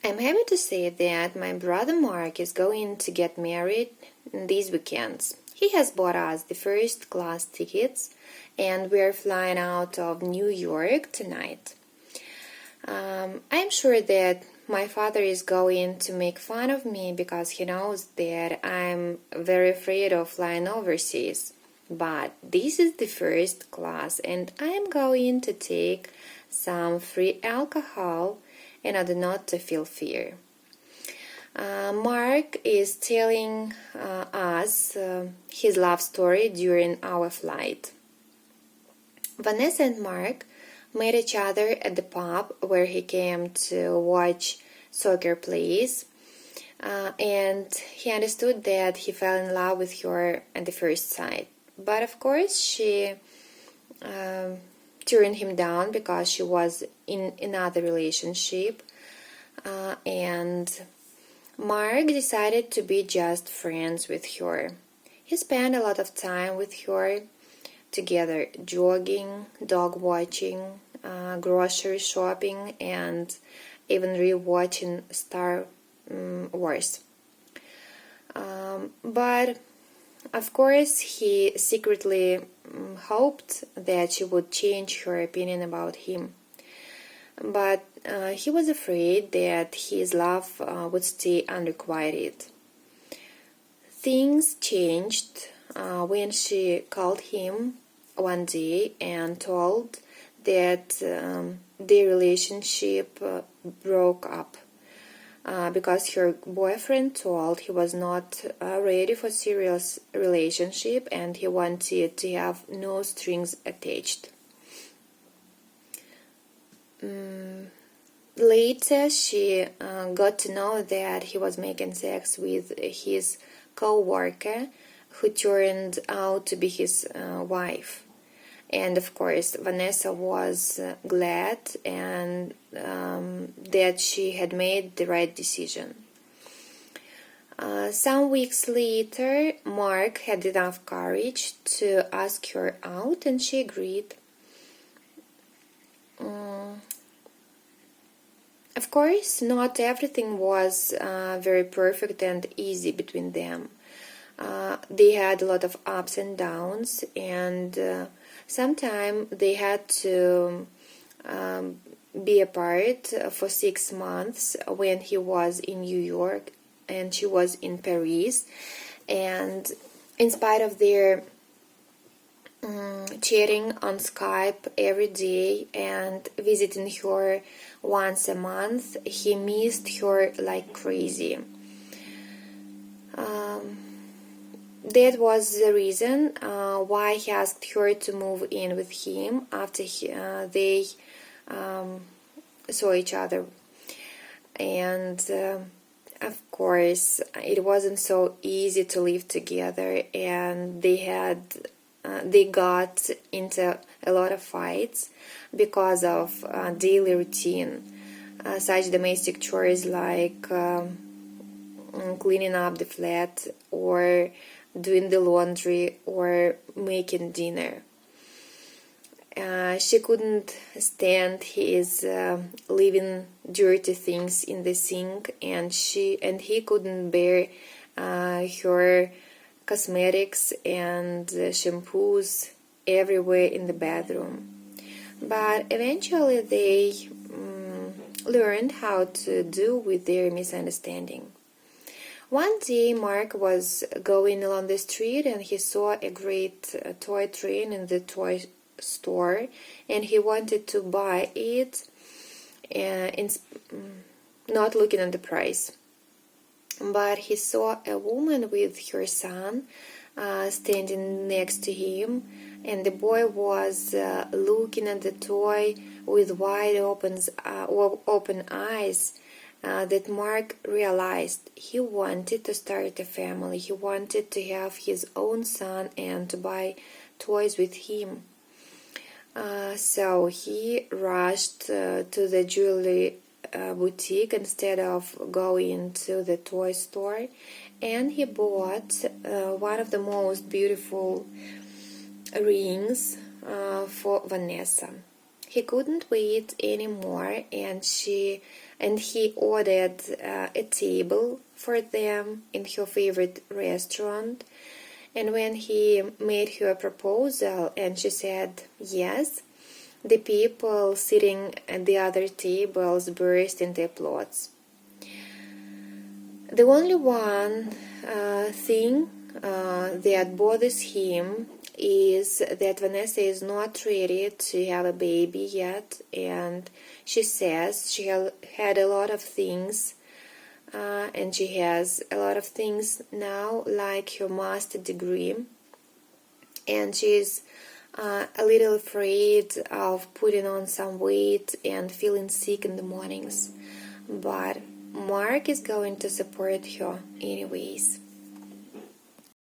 I'm happy to say that my brother Mark is going to get married these weekends. He has bought us the first class tickets and we're flying out of New York tonight. I'm sure that my father is going to make fun of me because he knows that I'm very afraid of flying overseas. But this is the first class and I'm going to take some free alcohol in order not to feel fear. Mark is telling us his love story during our flight. Vanessa and Mark met each other at the pub where he came to watch soccer plays, and he understood that he fell in love with her at the first sight. But of course, she turned him down because she was in another relationship, and Mark decided to be just friends with her. He spent a lot of time with her together, jogging, dog watching, grocery shopping, and even rewatching Star Wars. But of course, he secretly hoped that she would change her opinion about him. But he was afraid that his love would stay unrequited. Things changed when she called him one day and told that their relationship broke up because her boyfriend told he was not ready for serious relationship and he wanted to have no strings attached. Later, she got to know that he was making sex with his co-worker, who turned out to be his wife. And of course, Vanessa was glad and that she had made the right decision. Some weeks later, Mark had enough courage to ask her out, and she agreed. Of course, not everything was very perfect and easy between them. They had a lot of ups and downs, and sometimes they had to be apart for 6 months when he was in New York and she was in Paris. And in spite of their chatting on Skype every day and visiting her once a month, he missed her like crazy. That was the reason why he asked her to move in with him after they saw each other. And of course, it wasn't so easy to live together, and they got into a lot of fights because of daily routine, such domestic chores like cleaning up the flat or doing the laundry or making dinner. She couldn't stand his leaving dirty things in the sink, and he couldn't bear her cosmetics and shampoos everywhere in the bedroom. But eventually they learned how to deal with their misunderstanding. One day Mark was going along the street and he saw a great toy train in the toy store, and he wanted to buy it, not looking at the price. But he saw a woman with her son standing next to him, and the boy was looking at the toy with wide open eyes. That Mark realized he wanted to start a family. He wanted to have his own son and to buy toys with him. So he rushed to the jewelry boutique instead of going to the toy store, and he bought one of the most beautiful rings for Vanessa. he couldn't wait anymore, and he ordered a table for them in her favorite restaurant. And when he made her a proposal and she said yes, the people sitting at the other tables burst into applause. The only one thing that bothers him is that Vanessa is not ready to have a baby yet, and she says she had a lot of things, and she has a lot of things now, like her master degree, and she's a little afraid of putting on some weight and feeling sick in the mornings. But Mark is going to support her anyways.